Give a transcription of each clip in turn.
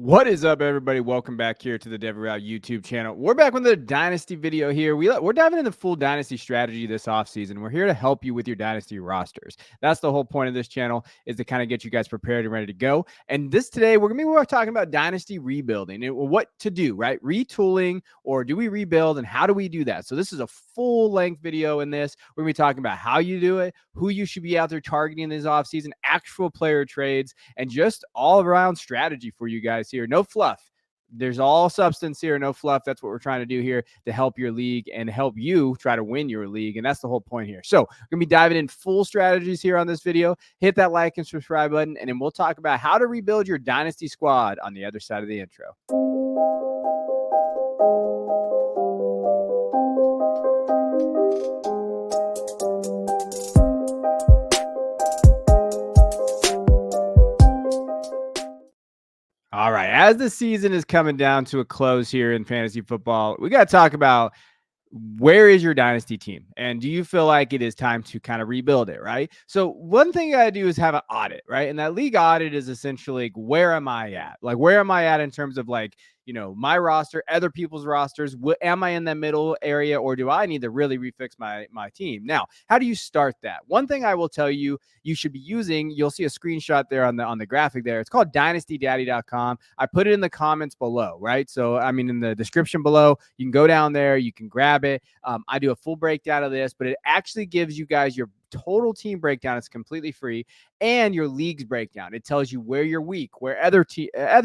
What is up, everybody? Welcome back here to the Devil Route YouTube channel. We're back with a Dynasty video here. We're diving into full Dynasty strategy this offseason. We're here to help you with your Dynasty rosters. That's the whole point of this channel, is to kind of get you guys prepared and ready to go. And today, we're going to be talking about Dynasty rebuilding and what to do, right? Retooling, or do we rebuild, and how do we do that? So this is a full-length video in this. We're going to be talking about how you do it, who you should be out there targeting this offseason, actual player trades, and just all-around strategy for you guys here. No fluff. There's all substance here, no fluff. That's what we're trying to do here to help your league and help you try to win your league. And that's the whole point here. So we're going to be diving in full strategies here on this video. Hit that like and subscribe button, and then we'll talk about how to rebuild your Dynasty squad on the other side of the intro. All right, as the season is coming down to a close here in fantasy football, we got to talk about where is your Dynasty team, and do you feel like it is time to kind of rebuild it, right? So one thing you got to do is have an audit, right? And that league audit is essentially like, where am I at? Like, where am I at in terms of like, you know, my roster, other people's rosters? Am I in that middle area, or do I need to really refix my team? Now, how do you start that? One thing I will tell you, you should be using, you'll see a screenshot there on the graphic there. It's called dynastydaddy.com. I put it in the comments below, right? So, I mean, in the description below, you can go down there, you can grab it. I do a full breakdown of this, but it actually gives you guys your total team breakdown. It's completely free, and your leagues breakdown. It tells you where you're weak, where other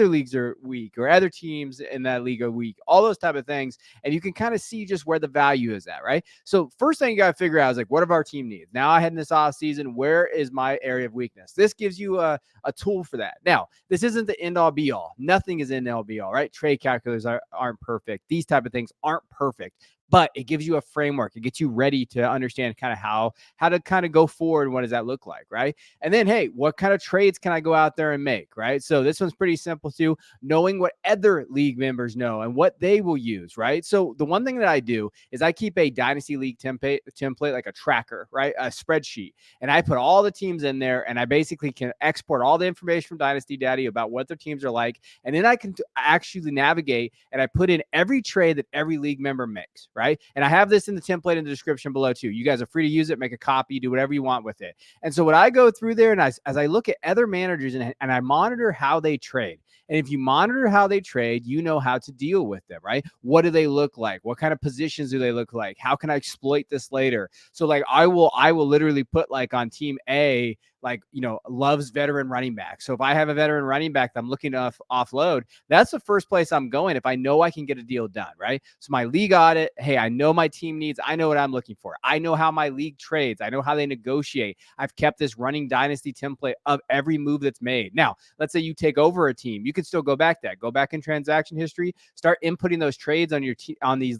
leagues are weak, or other teams in that league are weak, all those type of things. And you can kind of see just where the value is at, right? So first thing you got to figure out is like, what of our team needs? Now I had in this off season, where is my area of weakness? This gives you a tool for that. Now, this isn't the end all be all. Nothing is end all be all, right? Trade calculators aren't perfect. These type of things aren't perfect, but it gives you a framework. It gets you ready to understand kind of how to kind of go forward. What does that look like, right? And then, hey, what kind of trades can I go out there and make, right? So this one's pretty simple too, knowing what other league members know and what they will use, right? So the one thing that I do is I keep a Dynasty League template, like a tracker, right? A spreadsheet. And I put all the teams in there, and I basically can export all the information from Dynasty Daddy about what their teams are like. And then I can actually navigate, and I put in every trade that every league member makes, right? And I have this in the template in the description below too. You guys are free to use it, make a copy, do whatever you want with it. And so what I go through there, and as I look at other managers and I monitor how they trade. And if you monitor how they trade, you know how to deal with them, right? What do they look like? What kind of positions do they look like? How can I exploit this later? So like I will literally put like on team A, like, you know, loves veteran running back. So if I have a veteran running back that I'm looking to offload, that's the first place I'm going if I know I can get a deal done, right? So my league audit, hey, I know my team needs, I know what I'm looking for. I know how my league trades. I know how they negotiate. I've kept this running Dynasty template of every move that's made. Now, let's say you take over a team. You can still go back in transaction history, start inputting those trades on your on these,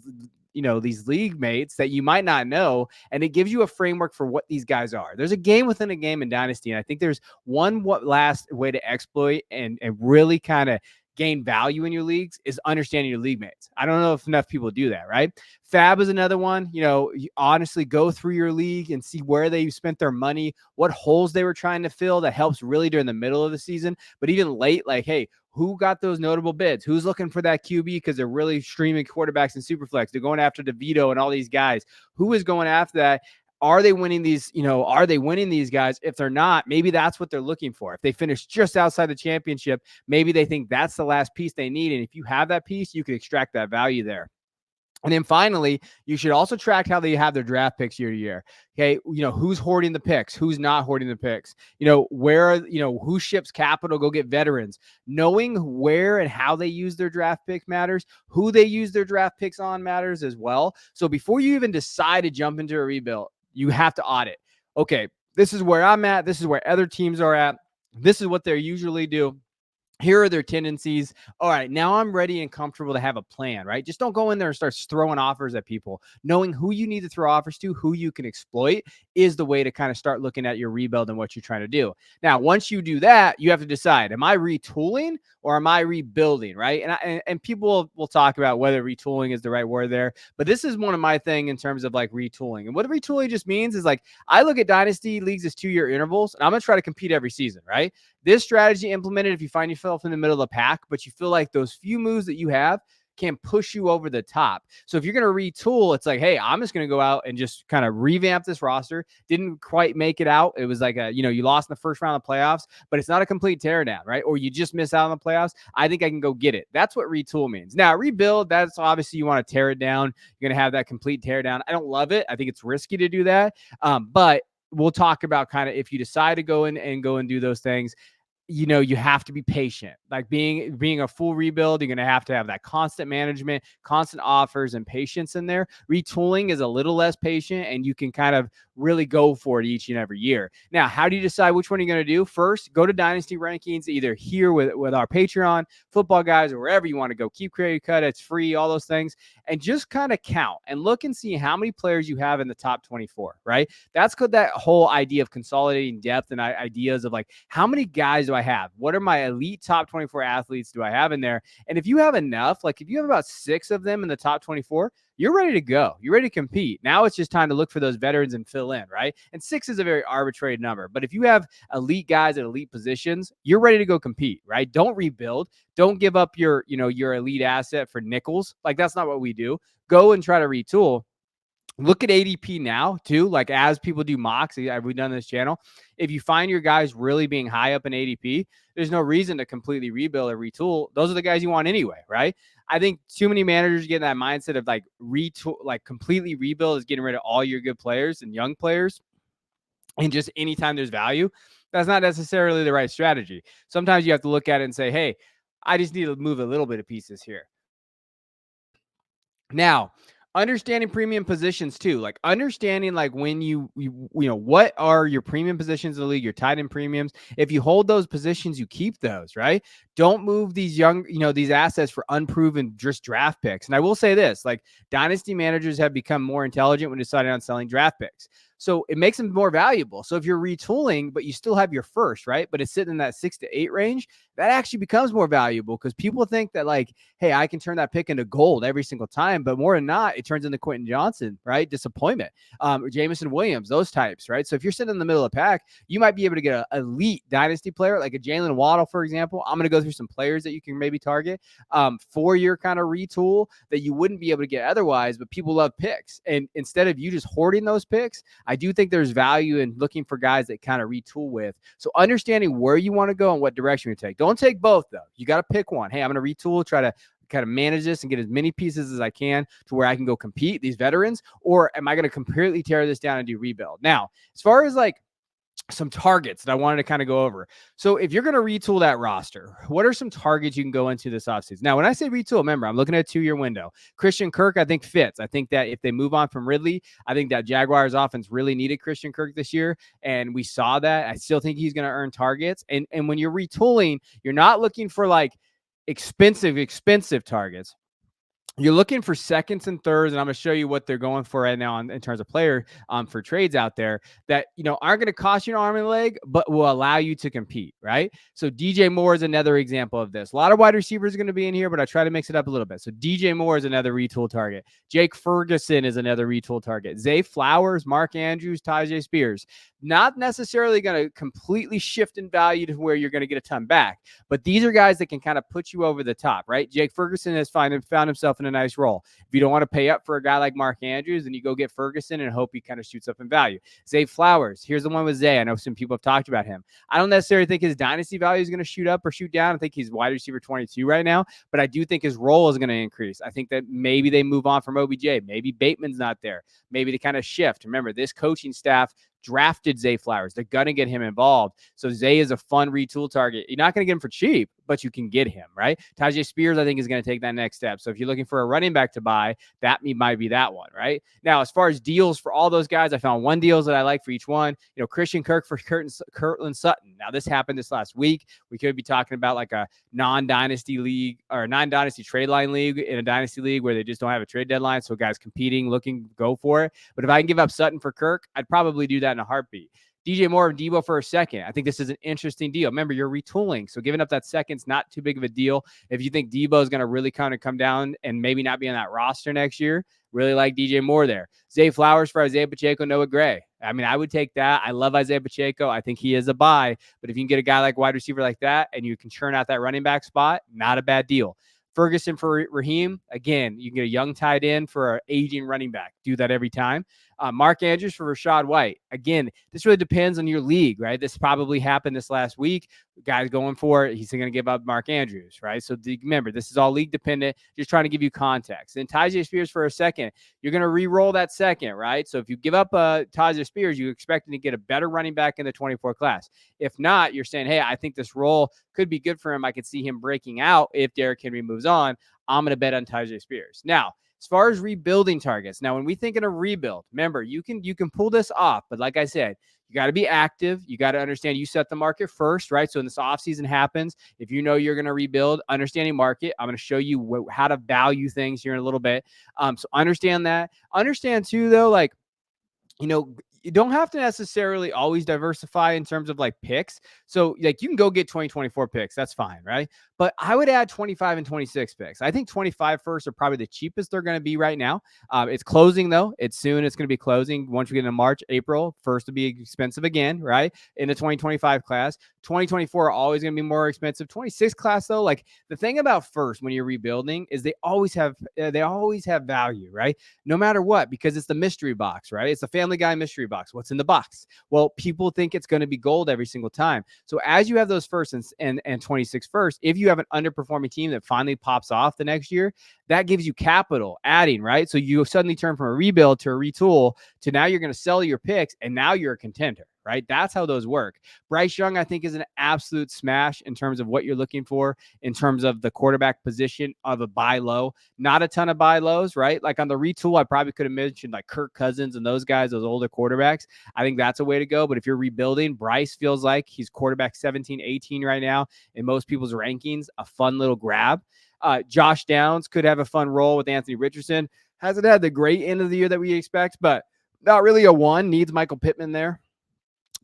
you know, these league mates that you might not know, and it gives you a framework for what these guys are. There's a game within a game in Dynasty, and I think there's one last way to exploit and really kind of gain value in your leagues is understanding your league mates. I don't know if enough people do that, right? Fab is another one. You know, you honestly go through your league and see where they spent their money, what holes they were trying to fill. That helps really during the middle of the season, but even late, like, hey, who got those notable bids? Who's looking for that QB because they're really streaming quarterbacks in Superflex? They're going after DeVito and all these guys. Who is going after that? Are they winning these? You know, are they winning these guys? If they're not, maybe that's what they're looking for. If they finish just outside the championship, maybe they think that's the last piece they need. And if you have that piece, you can extract that value there. And then finally, you should also track how they have their draft picks year to year. Okay. You know, who's hoarding the picks, who's not hoarding the picks, you know, who ships capital, go get veterans. Knowing where and how they use their draft picks matters. Who they use their draft picks on matters as well. So before you even decide to jump into a rebuild, you have to audit. Okay, this is where I'm at. This is where other teams are at. This is what they usually do. Here are their tendencies. All right, now I'm ready and comfortable to have a plan, right? Just don't go in there and start throwing offers at people. Knowing who you need to throw offers to, who you can exploit, is the way to kind of start looking at your rebuild and what you're trying to do. Now, once you do that, you have to decide, am I retooling or am I rebuilding, right? And people will talk about whether retooling is the right word there, but this is one of my thing in terms of like retooling. And what retooling just means is like, I look at Dynasty leagues as 2-year intervals, and I'm going to try to compete every season, right? This strategy implemented, if you find yourself in the middle of the pack, but you feel like those few moves that you have can push you over the top. So if you're going to retool, it's like, hey, I'm just going to go out and just kind of revamp this roster. Didn't quite make it out. It was like you lost in the first round of playoffs, but it's not a complete teardown, right? Or you just miss out on the playoffs. I think I can go get it. That's what retool means. Now, rebuild, that's obviously you want to tear it down. You're going to have that complete teardown. I don't love it. I think it's risky to do that. But we'll talk about kind of if you decide to go in and do those things, you have to be patient. Like being a full rebuild, you're going to have that constant management, constant offers, and patience in there. Retooling is a little less patient, and you can kind of really go for it each and every year. Now, how do you decide which one you're going to do? First, go to Dynasty Rankings, either here with our Patreon, Football Guys, or wherever you want to go. Keep Creative Cut, it's free, all those things. And just kind of count and look and see how many players you have in the top 24, right? That's good. That whole idea of consolidating depth and ideas of like, how many guys do I have? What are my elite top 24 athletes do I have in there? And if you have enough, like if you have about 6 of them in the top 24, you're ready to go. You're ready to compete. Now it's just time to look for those veterans and fill in, right? And 6 is a very arbitrary number. But if you have elite guys at elite positions, you're ready to go compete, right? Don't rebuild. Don't give up your elite asset for nickels. Like that's not what we do. Go and try to retool. Look at ADP now, too. Like as people do mocks, we've done this channel. If you find your guys really being high up in ADP, there's no reason to completely rebuild or retool. Those are the guys you want anyway, right? I think too many managers get in that mindset of like retool, like completely rebuild is getting rid of all your good players and young players. And just anytime there's value, that's not necessarily the right strategy. Sometimes you have to look at it and say, hey, I just need to move a little bit of pieces here. Now, understanding premium positions too, like understanding like when you what are your premium positions in the league, your tight end premiums. If you hold those positions, you keep those, right? Don't move these these assets for unproven just draft picks. And I will say this, like dynasty managers have become more intelligent when deciding on selling draft picks. So it makes them more valuable. So if you're retooling, but you still have your first, right? But it's sitting in that 6 to 8 range, that actually becomes more valuable because people think that like, hey, I can turn that pick into gold every single time. But more than not, it turns into Quentin Johnson, right? Disappointment. Jameson Williams, those types, right? So if you're sitting in the middle of the pack, you might be able to get an elite dynasty player, like a Jalen Waddle, for example. I'm going to go through some players that you can maybe target for your kind of retool that you wouldn't be able to get otherwise, but people love picks. And instead of you just hoarding those picks, I do think there's value in looking for guys that kind of retool with. So understanding where you want to go and what direction you take. Don't take both, though. You got to pick one. Hey, I'm going to retool, try to kind of manage this and get as many pieces as I can to where I can go compete these veterans, or am I going to completely tear this down and do rebuild? Now, as far as like some targets that I wanted to kind of go over. So if you're going to retool that roster, what are some targets you can go into this offseason? Now, when I say retool, remember, I'm looking at a 2-year window. Christian Kirk, I think fits. I think that if they move on from Ridley, I think that Jaguars offense really needed Christian Kirk this year. And we saw that. I still think he's going to earn targets. And when you're retooling, you're not looking for like expensive targets. You're looking for seconds and thirds, and I'm going to show you what they're going for right now in terms of player for trades out there that, aren't going to cost you an arm and a leg, but will allow you to compete, right? So DJ Moore is another example of this. A lot of wide receivers are going to be in here, but I try to mix it up a little bit. So DJ Moore is another retool target. Jake Ferguson is another retool target. Zay Flowers, Mark Andrews, Tyjae Spears. Not necessarily going to completely shift in value to where you're going to get a ton back, but these are guys that can kind of put you over the top, right? Jake Ferguson has found himself in a nice role. If you don't want to pay up for a guy like Mark Andrews, then you go get Ferguson and hope he kind of shoots up in value. Zay Flowers, here's the one with Zay. I know some people have talked about him. I don't necessarily think his dynasty value is going to shoot up or shoot down. I think he's wide receiver 22 right now, but I do think his role is going to increase. I think that maybe they move on from OBJ. Maybe Bateman's not there. Maybe they kind of shift. Remember, this coaching staff drafted Zay Flowers. They're going to get him involved. So Zay is a fun retool target. You're not going to get him for cheap, but you can get him, right? Tyjae Spears, I think, is going to take that next step. So if you're looking for a running back to buy, that might be that one, right? Now, as far as deals for all those guys, I found one deals that I like for each one. Christian Kirk for Courtland Sutton. Now, this happened this last week. We could be talking about like a non-dynasty league or a non-dynasty trade line league in a dynasty league where they just don't have a trade deadline. So guys competing, looking, go for it. But if I can give up Sutton for Kirk, I'd probably do that in a heartbeat. DJ Moore and Debo for a second. I think this is an interesting deal. Remember, you're retooling, so giving up that second's not too big of a deal. If you think Debo is going to really kind of come down and maybe not be on that roster next year, really like DJ Moore there. Zay Flowers for Isaiah Pacheco, Noah Gray. I mean, I would take that. I love Isaiah Pacheco. I think he is a buy. But if you can get a guy like wide receiver like that and you can churn out that running back spot, not a bad deal. Ferguson for Raheem. Again, you can get a young tight end for an aging running back. Do that every time. Mark Andrews for Rachaad White. Again, this really depends on your league, right? This probably happened this last week. Guy's going for it. He's going to give up Mark Andrews, right? So remember, this is all league dependent. Just trying to give you context. Then Tyjae Spears for a second. You're going to re-roll that second, right? So if you give up Tyjae Spears, you're expecting to get a better running back in the 24 class. If not, you're saying, hey, I think this role could be good for him. I could see him breaking out if Derrick Henry moves on. I'm going to bet on Tyjae Spears. Now, as far as rebuilding targets, now when we think in a rebuild, remember you can pull this off, but like I said, you got to be active. You got to understand you set the market first, right? So when this offseason happens, if you know you're going to rebuild, understanding market, I'm going to show you how to value things here in a little bit. So understand that. Understand too, though, like, you don't have to necessarily always diversify in terms of like picks. So like you can go get 2024 picks. That's fine. Right. But I would add 25 and 26 picks. I think 25 first are probably the cheapest they're going to be right now. It's closing though. It's soon. It's going to be closing once we get into March, April. First to be expensive again, right? In the 2025 class, 2024 are always going to be more expensive. 26 class though, like the thing about first when you're rebuilding is they always have value, right? No matter what, because it's the mystery box, right? It's the Family Guy mystery box. What's in the box? Well, people think it's going to be gold every single time. So as you have those first and 26 first, if you have an underperforming team that finally pops off the next year, that gives you capital adding, right? So you suddenly turn from a rebuild to a retool to now you're going to sell your picks and now you're a contender, right? That's how those work. Bryce Young, I think, is an absolute smash in terms of what you're looking for in terms of the quarterback position of a buy low. Not a ton of buy lows, right? Like on the retool, I probably could have mentioned like Kirk Cousins and those guys, those older quarterbacks. I think that's a way to go. But if you're rebuilding, Bryce feels like he's quarterback 17, 18 right now in most people's rankings, a fun little grab. Josh Downs could have a fun role with Anthony Richardson. Hasn't had the great end of the year that we expect, but not really a one. Needs Michael Pittman there,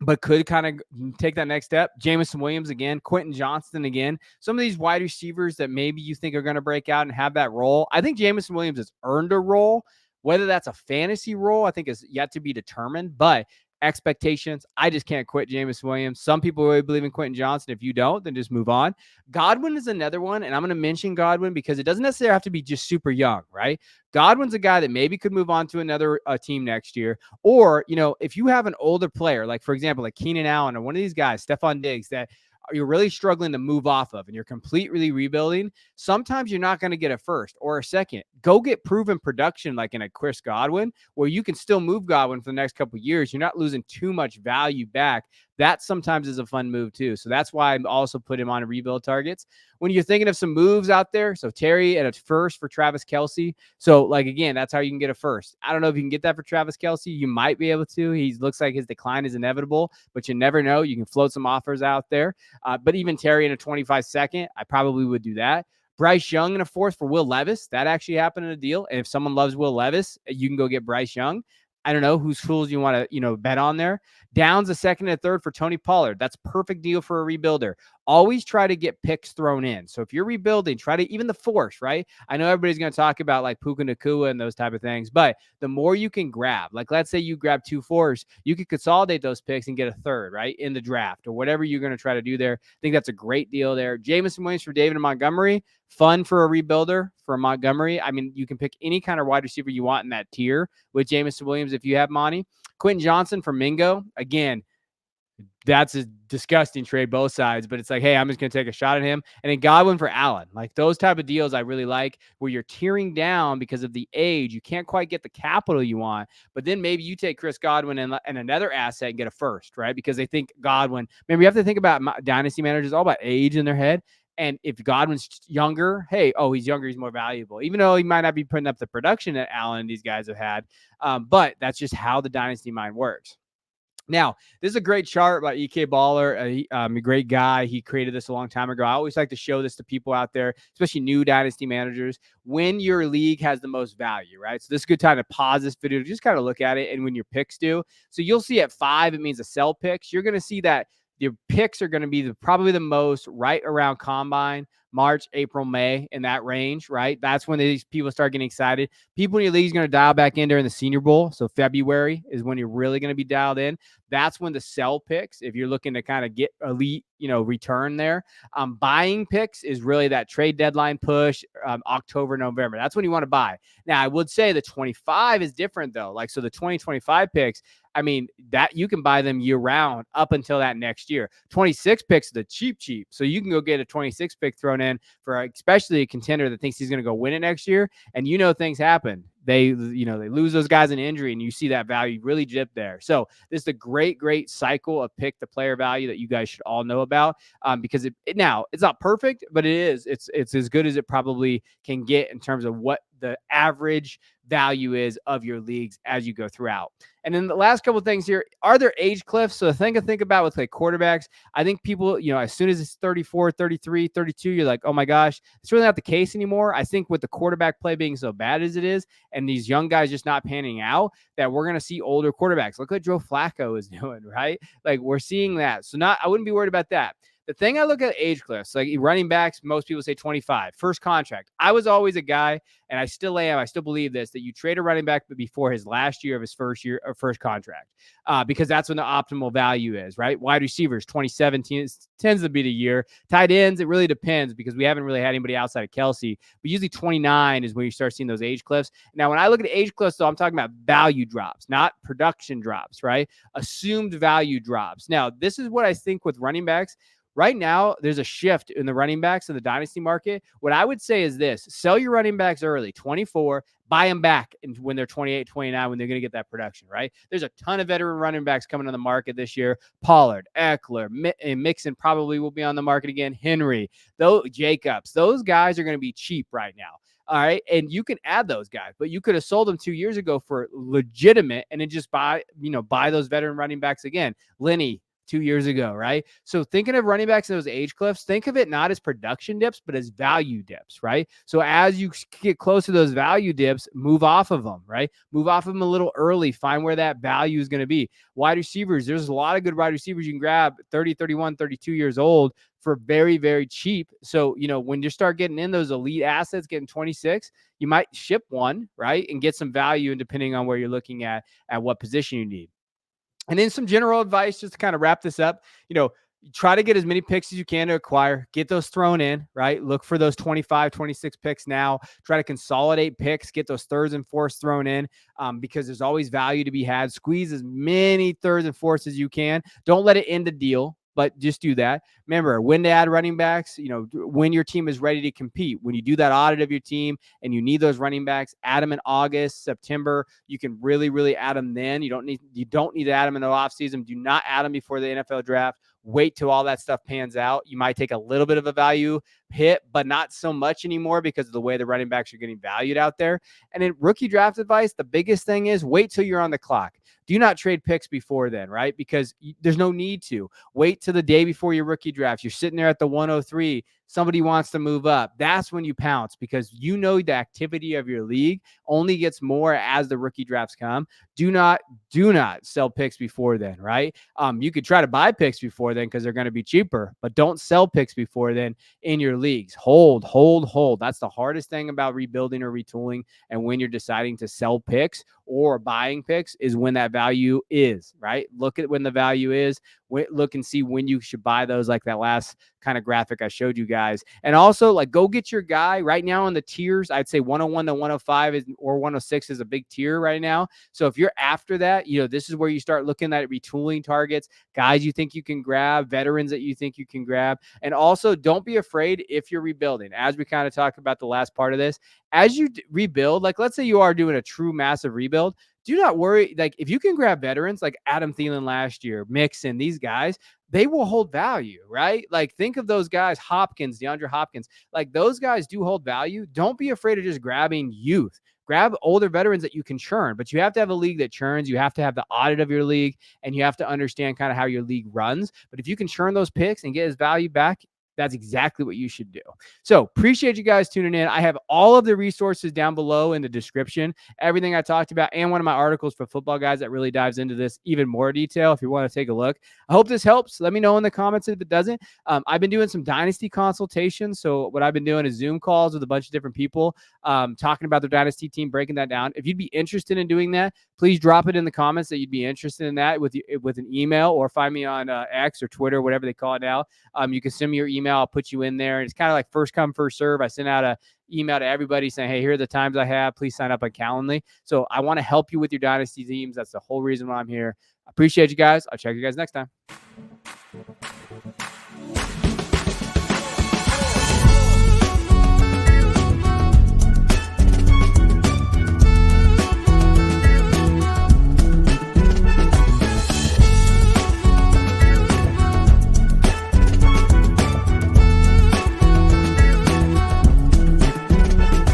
but could kind of take that next step. Jameson Williams again, Quentin Johnston again. Some of these wide receivers that maybe you think are going to break out and have that role. I think Jameson Williams has earned a role. Whether that's a fantasy role, I think is yet to be determined. But expectations, I just can't quit Jameson Williams. Some people really believe in Quentin Johnston. If you don't, then just move on. Godwin is another one, and I'm going to mention Godwin because it doesn't necessarily have to be just super young, right? Godwin's a guy that maybe could move on to another team next year. Or, if you have an older player, like, for example, like Keenan Allen or one of these guys, Stephon Diggs, that you're really struggling to move off of and you're completely rebuilding, sometimes you're not going to get a first or a second. Go get proven production like in a Chris Godwin where you can still move Godwin for the next couple of years. You're not losing too much value back. That sometimes is a fun move too. So that's why I'm also put him on rebuild targets. When you're thinking of some moves out there, so Terry at a first for Travis Kelce. So like, again, that's how you can get a first. I don't know if you can get that for Travis Kelce. You might be able to. He looks like his decline is inevitable, but you never know. You can float some offers out there. But even Terry in a 25 second, I probably would do that. Bryce Young in a fourth for Will Levis. That actually happened in a deal. And if someone loves Will Levis, you can go get Bryce Young. I don't know whose tools you want to, bet on there. Downs a second and a third for Tony Pollard. That's perfect deal for a rebuilder. Always try to get picks thrown in. So if you're rebuilding, try to even the force, right? I know everybody's going to talk about like Puka Nacua and those type of things, but the more you can grab, like let's say you grab 2 fours, you could consolidate those picks and get a third, right? In the draft or whatever you're going to try to do there. I think that's a great deal there. Jameson Williams for David and Montgomery. Fun for a rebuilder for Montgomery. I mean, you can pick any kind of wide receiver you want in that tier with Jameson Williams if you have Monty. Quentin Johnson for Mingo. Again, that's a disgusting trade, both sides, but it's like, hey, I'm just going to take a shot at him. And then Godwin for Allen. Like those type of deals I really like where you're tearing down because of the age. You can't quite get the capital you want, but then maybe you take Chris Godwin and another asset and get a first, right? Because they think Godwin, maybe you have to think about dynasty managers, all about age in their head. And if Godwin's younger, hey, he's younger, he's more valuable, even though he might not be putting up the production that Allen and these guys have had. But that's just how the dynasty mind works. Now, this is a great chart by EK Baller, a great guy. He created this a long time ago. I always like to show this to people out there, especially new dynasty managers, when your league has the most value, right? So this is a good time to pause this video to just kind of look at it and when your picks do. So you'll see at 5, it means a sell picks. You're going to see that your picks are going to be probably the most right around combine, March, April, May, in that range, right? That's when these people start getting excited. People in your league is going to dial back in during the Senior Bowl. So February is when you're really going to be dialed in. That's when the sell picks, if you're looking to kind of get elite, return there. Buying picks is really that trade deadline push, October, November. That's when you want to buy. Now, I would say the 25 is different though. Like, so the 2025 picks, I mean, that you can buy them year round up until that next year. 26 picks, the cheap. So you can go get a 26 pick thrown in for especially a contender that thinks he's going to go win it next year. And things happen. They lose those guys in injury, and you see that value really dip there. So this is a great cycle of pick the player value that you guys should all know about, because now it's not perfect, but it's as good as it probably can get in terms of what the average value is of your leagues as you go throughout. And then the last couple of things here, are there age cliffs? So the thing to think about with quarterbacks, I think people, as soon as it's 34, 33, 32, you're like, oh my gosh, it's really not the case anymore. I think with the quarterback play being so bad as it is, and these young guys just not panning out, that we're going to see older quarterbacks. Look what Joe Flacco is doing, right? Like, we're seeing that. So I wouldn't be worried about that. The thing I look at age cliffs, like running backs, most people say 25, first contract. I was always a guy, and I still am. I still believe this, that you trade a running back before his last year of his first contract, because that's when the optimal value is, right? Wide receivers, 2017 tends to be the year. Tight ends, it really depends because we haven't really had anybody outside of Kelsey, but usually 29 is when you start seeing those age cliffs. Now, when I look at age cliffs, though, I'm talking about value drops, not production drops, right? Assumed value drops. Now, this is what I think with running backs. Right now, there's a shift in the running backs in the dynasty market. What I would say is this: sell your running backs early, 24, buy them back when they're 28, 29, when they're going to get that production, right? There's a ton of veteran running backs coming on the market this year. Pollard, Eckler, and Mixon probably will be on the market again. Henry, Jacobs, those guys are going to be cheap right now. All right. And you can add those guys, but you could have sold them 2 years ago for legitimate and then just buy those veteran running backs again. Lenny, 2 years ago, right? So thinking of running backs in those age cliffs, think of it not as production dips, but as value dips, right? So as you get close to those value dips, move off of them, right? Move off of them a little early, find where that value is going to be. Wide receivers, there's a lot of good wide receivers you can grab 30, 31, 32 years old for very, very cheap. So, when you start getting in those elite assets, getting 26, you might ship one, right? And get some value, and depending on where you're looking at what position you need. And then some general advice, just to kind of wrap this up, try to get as many picks as you can to acquire, get those thrown in, right? Look for those 25, 26 picks now, try to consolidate picks, get those thirds and fourths thrown in, because there's always value to be had. Squeeze as many thirds and fourths as you can. Don't let it end the deal, but just do that. Remember, when to add running backs, when your team is ready to compete. When you do that audit of your team and you need those running backs, add them in August, September. You can really, really add them then. You don't need to add them in the offseason. Do not add them before the NFL draft. Wait till all that stuff pans out. You might take a little bit of a value hit, but not so much anymore because of the way the running backs are getting valued out there. And in rookie draft advice, the biggest thing is wait till you're on the clock. Do not trade picks before then, right? Because there's no need to. Wait till the day before your rookie draft. You're sitting there at the 103. Somebody wants to move up. That's when you pounce, because the activity of your league only gets more as the rookie drafts come. Do not sell picks before then, right? You could try to buy picks before then because they're going to be cheaper, but don't sell picks before then in your leagues. Hold. That's the hardest thing about rebuilding or retooling. And when you're deciding to sell picks or buying picks is when that value is, right? Look at when the value is. Look and see when you should buy those, like that last kind of graphic I showed you guys. And also, like, go get your guy right now in the tiers. I'd say 101 to 105 or 106 is a big tier right now. So if you're after that, this is where you start looking at retooling targets, guys you think you can grab, veterans that you think you can grab. And also, don't be afraid if you're rebuilding. As we kind of talked about the last part of this, as you rebuild, like let's say you are doing a true massive rebuild, do not worry. Like, if you can grab veterans like Adam Thielen last year, Mixon, these guys, they will hold value, right? Like, think of those guys, Hopkins, DeAndre Hopkins, like those guys do hold value. Don't be afraid of just grabbing youth. Grab older veterans that you can churn, but you have to have a league that churns. You have to have the audit of your league, and you have to understand kind of how your league runs. But if you can churn those picks and get his value back, that's exactly what you should do. So appreciate you guys tuning in. I have all of the resources down below in the description, everything I talked about, and one of my articles for football guys that really dives into this even more detail if you want to take a look. I hope this helps. Let me know in the comments if it doesn't. I've been doing some Dynasty consultations. So what I've been doing is Zoom calls with a bunch of different people talking about their Dynasty team, breaking that down. If you'd be interested in doing that, please drop it in the comments that you'd be interested in that with an email, or find me on X or Twitter, whatever they call it now. You can send me your email. I'll put you in there. And it's kind of like first come, first serve. I send out a email to everybody saying, hey, here are the times I have. Please sign up on Calendly. So I want to help you with your Dynasty teams. That's the whole reason why I'm here. I appreciate you guys. I'll check you guys next time.